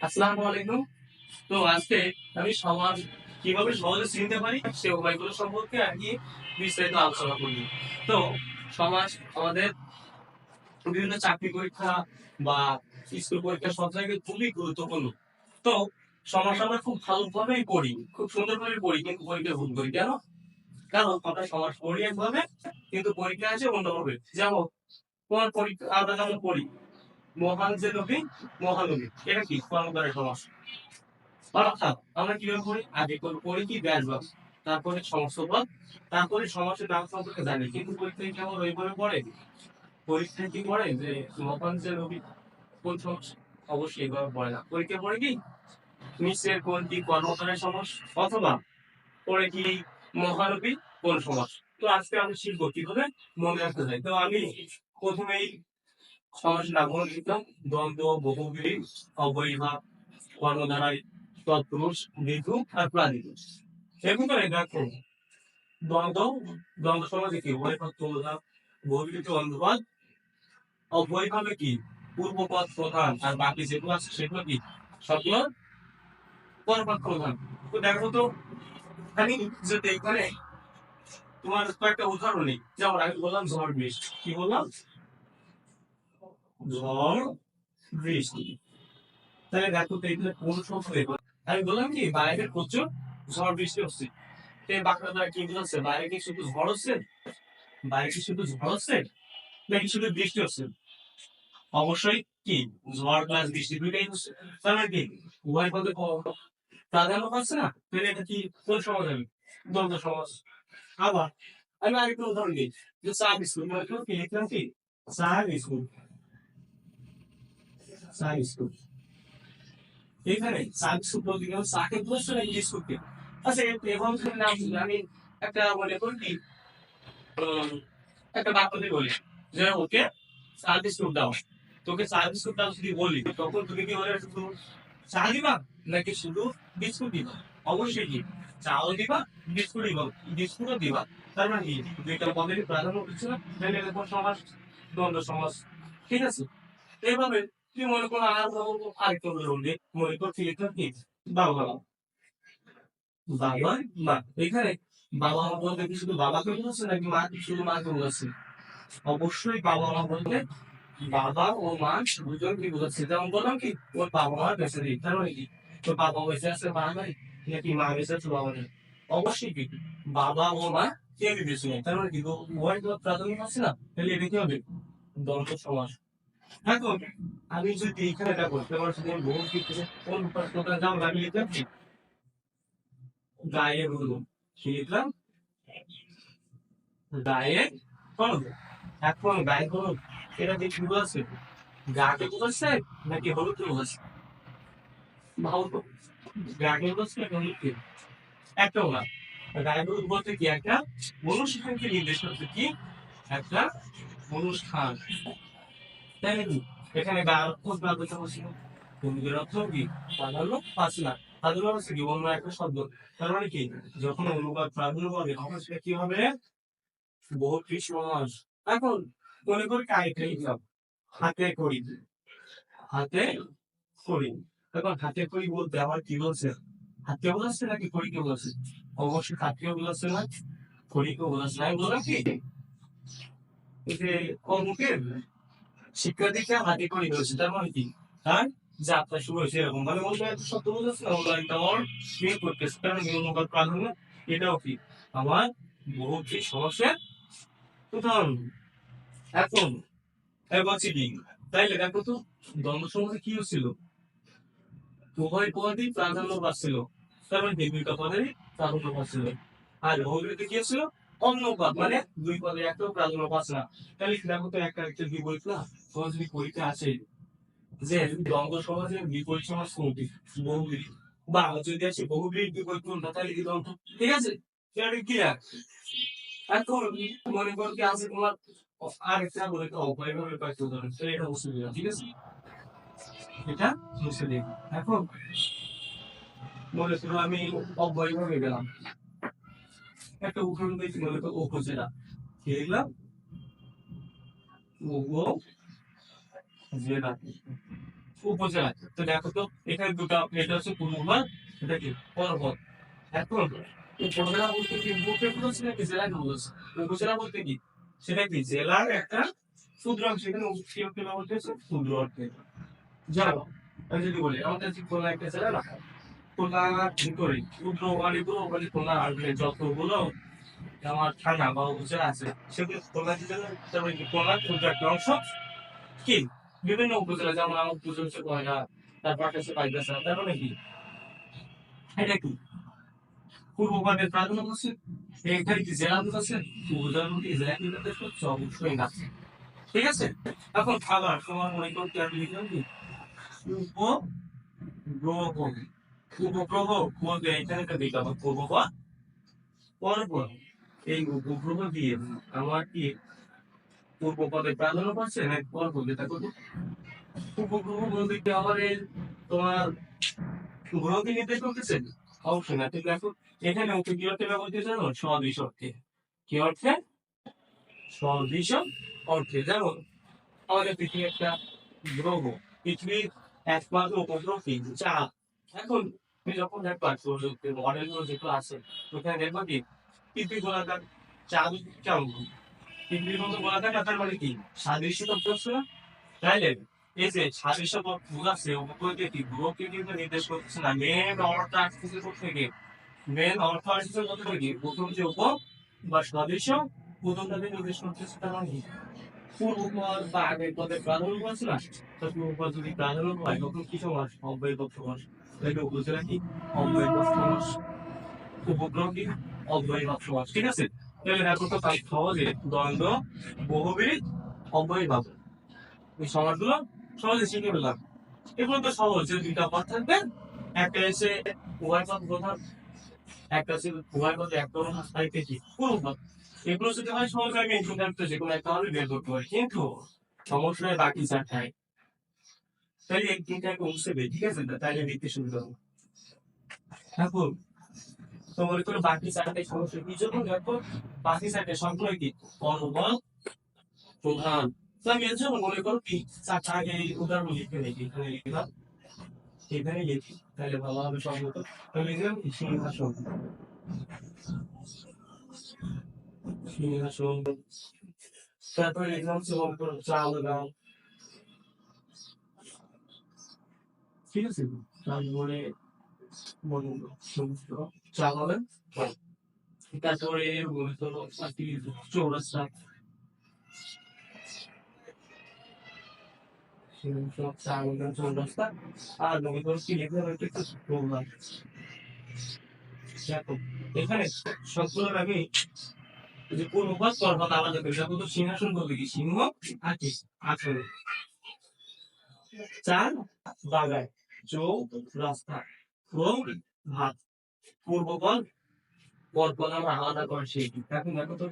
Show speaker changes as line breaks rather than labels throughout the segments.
আসসালামু আলাইকুম। তো আজকে আমি সমাজ কিভাবে সহজে চিনতে পারি সে উপায়গুলো সম্পর্কে আর কি বিস্তারিত আলোচনা করি। তো সমাজ আমাদের বিভিন্ন চাকরি পরীক্ষা বা স্কুল পরীক্ষা সব জায়গায় খুবই গুরুত্বপূর্ণ। তো সমাজ আমরা খুব ভালোভাবেই পড়ি, খুব সুন্দরভাবে পড়ি, কিন্তু পরীক্ষা ভুল করি কেন? কারণ আমরা সমাজ পড়ি একভাবে, কিন্তু পরীক্ষা আছে অন্যভাবে। যেমন তোমার পরীক্ষা আমরা যেমন পড়ি মহান যে নবী, মহানবী, এটা কি কর্মকারের সমাজ। অর্থাৎ আমরা কিভাবে পড়ি? আগে পড়ি কি ব্যাসবাদ, তারপরে সমস্ত, তারপরে সমাসের নাম সম্পর্কে জানি, কিন্তু পরীক্ষায় কেমন ওইভাবে পড়ে? পরীক্ষায় কি পড়ে যে মহান যে নবী কোন সমাস? অবশ্যই এইভাবে পড়ে না। পরীক্ষা পড়ে কি নিশ্চয়ের কোনটি কর্মকারের সমাস, অথবা পড়ে কি মহানবী কোন সমাস। তো আজকে আমি শিখবো কিভাবে মনে রাখতে চাই। তো আমি প্রথমেই সমাসের নামগুলো লিখলাম: দ্বন্দ্ব, বহুব্রীহি, অব্যয়ীভাব, কর্মধারায়, তৎপুরুষ, মৃদু আর প্রাণী। সেগুলো দেখো, দ্বন্দ্ব, দ্বন্দ্ব সমাজে কি উভয় পদ প্রধান, বহুবিধ অনুবাদ, অব্যয়ীভাবে কি পূর্বপদ প্রধান, আর বাকি যেগুলো আছে সেগুলো কি সবগুলো পরপদ প্রধান। তো দেখো তো, আমি যদি এখানে তোমার কয়েকটা উদাহরণ নেই, যেমন আমি বললাম ঝড় বৃষ্টি, কি বললাম? ঝড় বৃষ্টি। তাহলে দেখো তো এখানে কোন সংখ্যা? আমি বললাম কি বাইরে প্রচুর ঝড় বৃষ্টি হচ্ছে। বাঁকড়া দ্বারা কি বোঝাচ্ছে? বাইরে কি শুধু ঝড় হচ্ছে? বাইরে কি শুধু ঝড় হচ্ছে নাকি শুধু বৃষ্টি হচ্ছে? অবশ্যই কি ঝড় প্লাস বৃষ্টি দুইটাই হচ্ছে। তার মানে কি উভয় পদে প্রাধান্য পাচ্ছে না? তাহলে এটা কি কোন সমাজ হবে? দ্বন্দ্ব সমাজ। আবার আমি আরেকটা উদাহরণ দিই, যে চা বিস্কুট, মানে কি লিখলাম কি চা বিস্কুট, চা বিস্কুট। এখানে চা বিস্কুট বলতে গেলে চাকে বুঝছে নাকি বিস্কুটকে? আচ্ছা, এবং নাম আমি একটা মনে করি কি, একটা বাচ্চাদের বলি যে ওকে চা বিস্কুট দাও, তোকে চা বিস্কুট দাও যদি বলি, তখন তুমি কি বলে শুধু চা দিবা নাকি শুধু বিস্কুট দিবা? অবশ্যই কি চাও দিবা, বিস্কুটই বিস্কুটও দিবা। তার মানে কি দুইটা পদের প্রাধান্য হচ্ছে না? তাহলে এটা কোন সমাজ? দ্বন্দ্ব সমাজ। ঠিক আছে, এইভাবে তুই মনে করো আর আরেকটা উদাহরণ দিই, মনে কর তুই এটা কি বাবা, বাবা মা। এখানে বাবা মা বলতে কি শুধু বাবাকে বোঝাচ্ছে নাকি মা শুধু মাকে বোঝাচ্ছে? অবশ্যই বাবা মা বলতে বাবা ও মা দুজনকে বোঝাচ্ছে। যেমন বললাম কি ওর বাবা মা বেঁচে নেই, তার মানে কি তোর বাবা বেঁচে আছে মা নাই, নাকি মা বেঁচে আছে বাবা নেই? অবশ্যই কি বাবা ও মা কেউই বেঁচে নেই, তার মানে কি উভয় তো প্রাথমিক আছে না? তাহলে এটা কি হবে? দ্বন্দ্ব সমাস। এখন আমি যদি এখানে দেখো তোমার যদি আমি বহু কি কোন প্রশ্নটা যাও আমি লিখলাম কি গায়ে হলুদ, কি লিখলাম? গায়ে হলুদ। এখন গায়ে হলুদ, এটা দিয়ে কি বলছে? গাকে বোঝাচ্ছে নাকি হলুদকে বোঝাচ্ছে? ভালো তো, গাকে বোঝাচ্ছে নাকি হলুদকে? একটাও না। গায়ে হলুদ বলতে কি একটা অনুষ্ঠানকে নির্দেশ করতে, কি একটা অনুষ্ঠান, তাই নাকি? এখানে গায়ের খোঁজ না করতে বলছিল, হলুদের অর্থ কি প্রাধান্য পাচ্ছে না। প্রাধান্য হচ্ছে কি অন্য একটা শব্দ। তার মানে কি যখন অনুবাদ প্রাধান্য পাবে তখন সেটা কি হবে? বহু সমাস। এখন মনে করি কাইটে লিখলাম হাতে করি, হাতে করি। এখন হাতে করি বলতে আমার কি বলছে? হাতকে বোঝাচ্ছে নাকি খড়িকে বোঝাচ্ছে? অবশ্যই হাতকে বোঝাচ্ছে না, খড়িকে বোঝাচ্ছে না। আমি বললাম কি এই যে অমুকের শিক্ষা দীক্ষা হাতে করি হয়েছে, তার মানে কি তার যাত্রা শুরু হয়েছে এরকম, মানে অন্য একটা শব্দ বোঝাচ্ছে না, অন্য একটা ওর ক্রিয়েট করতেছে, কারণ অনুবাদ প্রাধান্য। এটাও কি আমার বহু সমস্যার উদাহরণ। এখন এবার কি তাইলে দেখো তো দ্বন্দ্ব সমাজে কি হচ্ছিল? উভয় পদই প্রাধান্য পাচ্ছিল, তার মানে দুইটা পদেরই প্রাধান্য পাচ্ছিল। আর ভৌগোলিক কি ছিল? অনুপাত, মানে দুই পদে একটাও প্রাধান্য পাচ্ছে না। তাহলে দেখো তো একটা একটা বিপরীত না? তোমার যদি পরীক্ষা আছে যে দ্বন্দ্ব সমাজের বিপরীত সমাজ কোনটি, বহুব্রীহি, বা যদি আছে বহুব্রীহির বিপরীত কোনটা, তাহলে কি দ্বন্দ্ব। ঠিক আছে, এটা ক্লিয়ার। এখন মনে করো কি আছে তোমার আরেকটা বলে তো অপরিভাবে কয়েকটা উদাহরণ, তো এটা বুঝতে দিলাম। ঠিক আছে, এটা বুঝতে দিলাম। এখন মনে করো আমি অব্যয়ভাবে গেলাম, একটা উদাহরণ দিয়েছি, মনে করো উপজেলা, কি লিখলাম? উপজেলা। উপজেলা। তো দেখো তো এখানে দুটা, এটা হচ্ছে পূর্ববাদ, এটা কি পর্বত। এখন উপজেলা বলতে কি উপজেলা ছিল কি জেলা বলছে, উপজেলা বলতে কি সেটা কি জেলার একটা ক্ষুদ্র অংশ, এখানে উপজেলা বলতে হচ্ছে ক্ষুদ্র অর্থে। যাও আমি যদি বলি আমাদের যে খুলনা একটা জেলা না, খুলনার ভিতরে ক্ষুদ্র ওখানে খুলনা আর যতগুলো আমার থানা বা উপজেলা আছে সেগুলো খুলনা জেলা, তারপরে খুলনার ক্ষুদ্র একটা অংশ কি বিভিন্ন উপজেলা, যেমন আমার উপজেলা হচ্ছে কয়রা, তারপর আছে পাইকাসা, তারপরে কি এটা কি পূর্ববাদের প্রাধান্য আছে, এখানে কি জেলা আছে, উপজেলার মধ্যে জেলা কিন্তু করছে অবশ্যই না। ঠিক আছে, এখন খাবার তোমার মনে করতে আমি লিখলাম কি উপগ্রহ, উপগ্রহ বলতে এখানে একটা দিকে আমার পূর্ববাদ পরপর এই উপগ্রহ দিয়ে আমার কি পূর্বপদে প্রাধান্য পাচ্ছে না পরপদ যেটা করবো উপগ্রহ বলতে কি আমার এই তোমার গ্রহকে নির্দেশ করতেছে, অবশ্যই না। ঠিক আছে, এখানে ওকে কি অর্থে ব্যবহার করতে জানো, সদৃশ অর্থে। কি অর্থে? সদৃশ অর্থে। যেমন আমাদের পৃথিবী একটা গ্রহ, পৃথিবীর একমাত্র উপগ্রহ কি চাঁদ। এখন তুমি যখন দেখবা মডেল গুলো যেগুলো আছে ওখানে দেখবা কি পৃথিবী গোলাকার, চাঁদ কেমন পৃথিবীর মতো গোলাকার, তার মানে কি সাদৃশ্য তত্ত্ব আছে না? তাইলে এই যে সাদৃশ্য বোঝাচ্ছে উপগ্রহকে কি গ্রহকে কিন্তু নির্দেশ করতেছে না, মেন অর্থ আসতেছে থেকে, মেন অর্থ আসতেছে কত থেকে, প্রথম যে উপ বা সদৃশ্য প্রথমটাকে নির্দেশ করতেছে, তার মানে কি পূর্বপদ বা আগের পদে প্রাধান্য আছে না, তো পূর্বপদ যদি প্রাধান্য হয় তখন কি সমাস, অব্যয়পদ সমাস। তাহলে উপজেলা কি অব্যয়পদ সমাস, উপগ্রহ কি অব্যয়ভাব সমাস। ঠিক আছে, তাহলে দেখো তো তাই সহজে দ্বন্দ্ব, বহুব্রীহি, অব্যয়ভাব এই সমাসগুলো সহজে শিখে ফেললাম। এগুলো তো সহজ, যে দুইটা পদ থাকবে, একটা এসে উভয় পদ প্রধান, একটা হচ্ছে উভয় পদে একটা সাইডে কি পূর্বপদ। এগুলো যদি হয় সহজ, আমি ইন্টারনেটে যে কোনো একটা হবে বের করতে পারি, কিন্তু সমস্যায় বাকি চারটায়, তাহলে এই তিনটাকে উঠছে, ঠিক আছে, তাইলে লিখতে সুবিধা হবে। এখন তোমার কোনো বাকি চারটায় সমস্যা কি জন্য, দেখো বাকি চারটে সবগুলো কি পর্বত প্রধান। তো আমি এর জন্য মনে করো কি চারটা আগে উদাহরণ লিখে রেখি, এখানে লিখলাম, এখানে লিখি, তাহলে ভালো হবে সম্ভবত। তাহলে লিখলাম কি সিংহাসন, সিংহাসন, তারপরে লিখলাম হচ্ছে চাল গাও। ঠিক আছে, তারপরে সমুদ্র, চা বাগান, তারপরে হলো চৌরাস্তা, সব চা বাগান চৌরাস্তা, আর মনে করো কি লিখলাম একটু প্রোগ্রাম। দেখো এখানে সবগুলোর আমি যে পূর্বপদ পর্বত আলাদা করি, দেখো তো সিংহাসন বলতে কি সিংহ আর কি আসলে চার বাগান, চৌ রাস্তা, প্রোগ ভাত, পূর্বপদ পরপদ আমরা আলাদা করে শিখি। এখন দেখো তো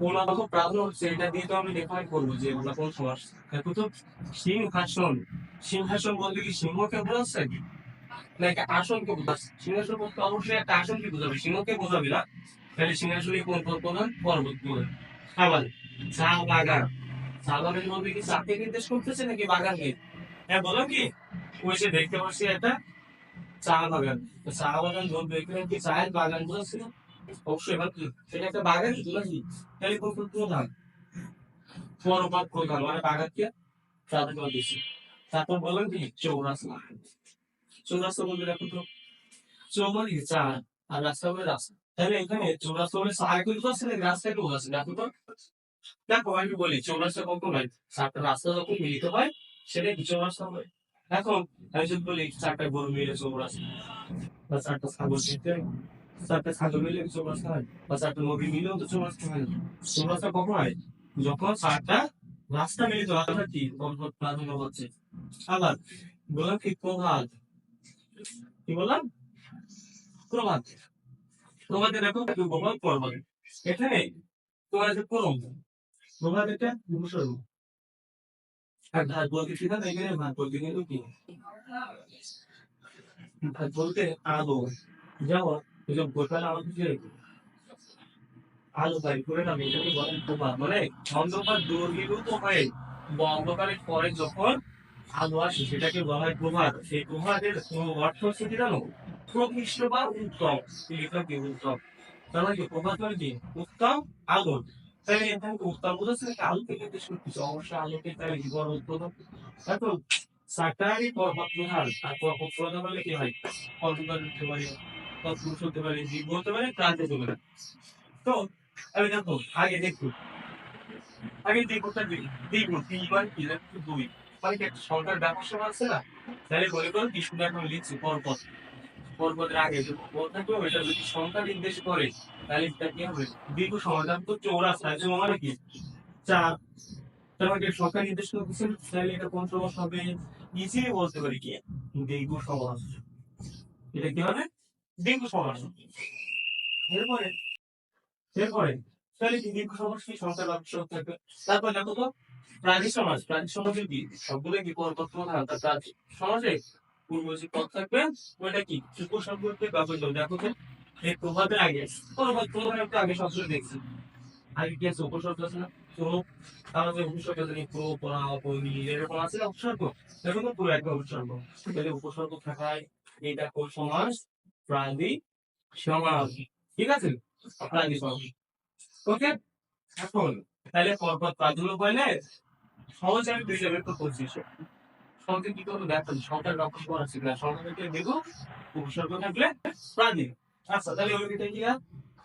কোনরকম প্রাধান্য হচ্ছে, এটা দিয়ে তো আমি ডিফাইন করবো যে ওটা কোন সমাস। দেখো তো সিংহাসন, সিংহাসন বলতে কি সিংহকে বোঝাচ্ছে নাকি আসনকে বোঝাচ্ছে? সিংহাসন বলতে অবশ্যই একটা আসনকে বোঝাবে, সিংহকে বোঝাবে না। তাহলে সিংহাসনে কোন প্রধান পর্বত প্রধান। আবার চা বাগান, চা বাগান বলতে কি চাকে নির্দেশ করতেছে নাকি বাগানকে? হ্যাঁ বলো কি, ওই যে দেখতে পাচ্ছি একটা চা বাগান, তো চা বাগান বলতে এখানে কি চায়ের বাগান বোঝাচ্ছে না? অবশ্যই এবার সেটা একটা বাগান বুঝাচ্ছি, তাহলে কোন প্রধান পরপদ প্রধান মানে বাগানকে প্রাধান্য দিচ্ছে। তারপর বললাম কি চৌরাস্তা, চৌরাস্তা বলতে দেখো তো চৌমালি চার আর রাস্তা বলে রাস্তা, তাহলে এখানে চৌরাস্তা বলে সাইকেল তো আছে নাকি রাস্তায় তো আছে, দেখো তো। দেখো আমি বলি চৌরাস্তা কখন হয়, চারটা রাস্তা যখন মিলিত হয় সেটাই কি চৌরাস্তা হয়। এখন আমি যদি বলি চারটা গরু মিলে চৌরাস্তা, বা চারটা ছাগল মিলে, চারটা ছাগল মিলে চৌরাস্তা হয়, বা চারটা নদী মিলেও তো চৌরাস্তা হয় না। চৌরাস্তা কখন হয়, যখন চারটা রাস্তা মিলিত হয়, অর্থাৎ কি পর্বত প্রাধান্য হচ্ছে। আবার বললাম কি প্রভাত, কি বললাম প্রভাত, প্রভাতে দেখো প্রভাত পর্বত, এখানে তোমার যে প্রলম্ব প্রভাত এটা অনুসরণ, আর ঘাত বলতে কি না, এখানে ভাত বলতে কিন্তু কি ভাত বলতে আলো, যেমন এই যে গোটাল আমাদের যে আলো বাড়ি করে না, এটাকে বলেন প্রভাত, মানে অন্ধকার দূরীভূত হয়ে বা অন্ধকারের পরে যখন আলো আসে সেটাকে বলা হয় প্রভাত। সেই প্রভাতের অর্থ হচ্ছে কি জানো? প্রকৃষ্ট বা উত্তম। লিখলাম কি উত্তম। তার মানে কি প্রভাত মানে কি? উত্তম আলো। তাহলে এখানে কি উত্তম বোঝাচ্ছে নাকি আলোকে নির্দেশ করতেছে? অবশ্যই আলোকে তাহলে কি বড় উত্তম। এখন সাকারি পর্বত প্রধান আর পর্বত প্রধান হলে কি হয়? অন্ধকার হতে পারে, তৎপুরুষ হতে পারে, জীব হতে পারে, প্রাণ হতে পারে। তো আমি দেখো আগে দেখো আগে দ্বিগুণটা দ্বিগুণ 3/2 মানে কি একটা সংখ্যার ব্যবস্থা আছে না? তাহলে মনে করো কি সুন্দর এখন লিখছি পর্বত। পর্বতের আগে যে পদ থাকবে ওইটা যদি সংখ্যা নির্দেশ করে তাহলে এটা কি হবে? দ্বিগুণ সমাধান তো চৌরাস্তা যে মানে কি 4 তোমাকে সংখ্যা নির্দেশ করতেছে তাহলে এটা কোন সমাস হবে? ইজিলি বলতে পারি কি দ্বিগুণ সমাস। এটা কি হবে? দ্বিগুণ সমাস। এরপরে এরপরে তাহলে কি দীর্ঘ সমাস কি সংখ্যার অংশ থাকবে। তারপর দেখো তো প্রাণী সমাজ প্রাণী সমাজের কি সবগুলো কি পরপত্র তার প্রাণী সমাজে পূর্বজি পদ থাকবে ওইটা কি উপসর্গ করতে ব্যবহৃত দেখো তো এই প্রভাবের আগে প্রভাবের একটু আগে শব্দ দেখছি আগে কি আছে উপসর্গ আছে না তো আমাদের উপসর্গ জানি প্রো পরা পরি এরকম আছে না উপসর্গ দেখো তো পুরো একটা উপসর্গ তাহলে উপসর্গ থাকায় এটা কোন সমাজ প্রাণী সমাজ ঠিক আছে প্রাণী সমাজ ওকে এখন তাহলে পরপর কাজগুলো পাইলে সহজে আমি দুই লেভেল তো করছি সঙ্গে কি করবো দেখো সংখ্যার লক্ষণ করা আছে কিনা সংখ্যাকে দেবো উপসর্গ থাকলে প্রাণী আচ্ছা তাহলে ওই দুইটা কি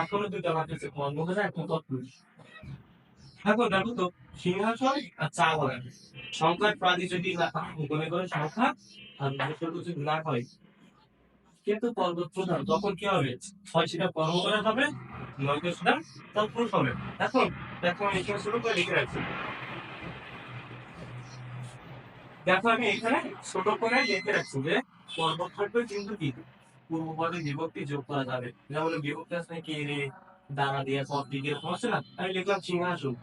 এখনো দুইটা বাকি আছে কর্মধারা এখন তৎপুরুষ এখন দেখো তো সিংহাসন আর চা বাগান সংখ্যার প্রাণী যদি না মনে করে সংখ্যা আর উপসর্গ যদি না হয় কিন্তু পর্বত প্রধান তখন কি হবে হয় সেটা কর্মধারা হবে নয়তো সেটা তৎপুরুষ হবে এখন দেখো আমি এখানে শুরু করে লিখে রাখছি দেখো আমি এখানে ছোট করে লিখে রাখছি যে পর্বত থাকবে কিন্তু কি পূর্বপদে বিভক্তি যোগ করা যাবে যেমন বিভক্তি আছে কি রে দানা দিয়ে পদ দিকে এরকম আছে না আমি লিখলাম সিংহাসন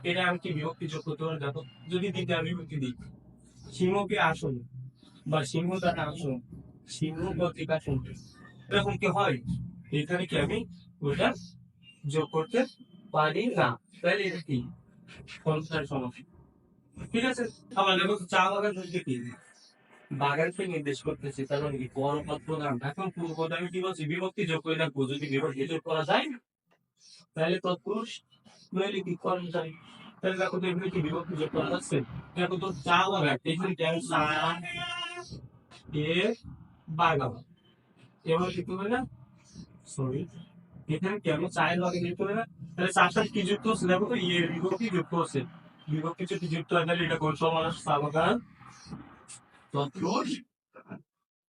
এটা আমি কি বিভক্তি যোগ করতে পারি দেখো যদি দিতে আমি বিভক্তি দিই সিংহকে আসন বা সিংহ দ্বারা আসন সিংহ প্রতিকাশন এরকম কি হয় এখানে কি আমি ওটা যোগ করতে পারি না তাহলে এটা কি সংখ্যার সমস্যা ঠিক আছে আবার দেখো চা বাগান বলতে কি বাগানকে নির্দেশ করতেছি তার মানে কি পরপদ প্রধান এখন পূর্বপদ আমি কি বলছি বিভক্তি যোগ করে রাখবো যদি বিভক্তি যোগ করা যায় তাহলে তৎপুরুষ নইলে কি কর্মচারী তাহলে দেখো তো এখানে কি বিভক্তি যোগ করা যাচ্ছে দেখো তো চা বাগান এখানে কেন চা এ বাগান এবার লিখতে হবে না সরি এখানে কেন চায়ের বাগান লিখতে হবে না তাহলে চার সাথে কি যুক্ত হচ্ছে দেখো তো ইয়ে বিভক্তি যুক্ত হচ্ছে বিভক্তি যদি যুক্ত হয় তাহলে এটা কোন সমাস চা বাগান তৎপুরুষ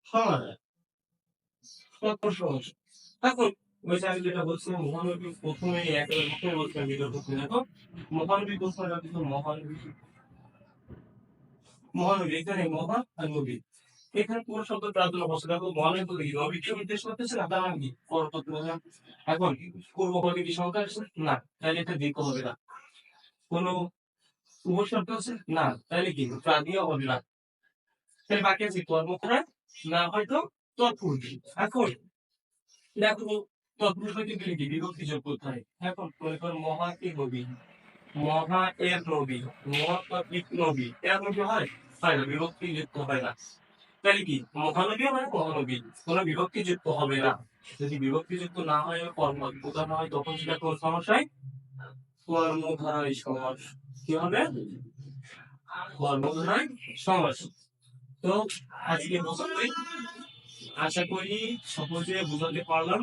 সমাস সহজ এখন ওই যে আমি যেটা বলছিলাম মহানবী প্রথমে একেবারে মুখে বলছিলাম ভিডিও প্রথমে দেখো মহানবী প্রথমে কিন্তু মহানবী মহানবী এখানে মহা আর নবী এখানে কোন শব্দ প্রার্থনা বসে দেখো মহানবী বলে কি নবীকে নির্দেশ করতেছে না তার মানে কি পরপত প্রধান এখন পূর্বপদে কি সংখ্যা আছে না তাহলে এটা দিক হবে না কোনো উপশব্দ আছে না তাহলে কি প্রাণীয় হবে না তাহলে বাকি আছে কর্মকরা না হয়তো তৎপুরুষ এখন দেখো তৎপুরুষ হইতে গেলে কি বিভক্তি যোগ করতে হয় এখন মনে করো মহা কি নবী মহা এর নবী মহাত্মিক নবী এরকম কি হয় হয় না বিভক্তি যুক্ত হয় না তাহলে কি মহানবী মানে মহানবী কোনো বিভক্তি যুক্ত হবে না যদি বিভক্তি যুক্ত না হয় কর্ম প্রধান হয় তখন সেটা কোন সমস্যায় কর্মধারায় সমাস কি হবে কর্মধারায় সমাস তো আজকে বুঝতে আশা করি সহজে বুঝাতে পারলাম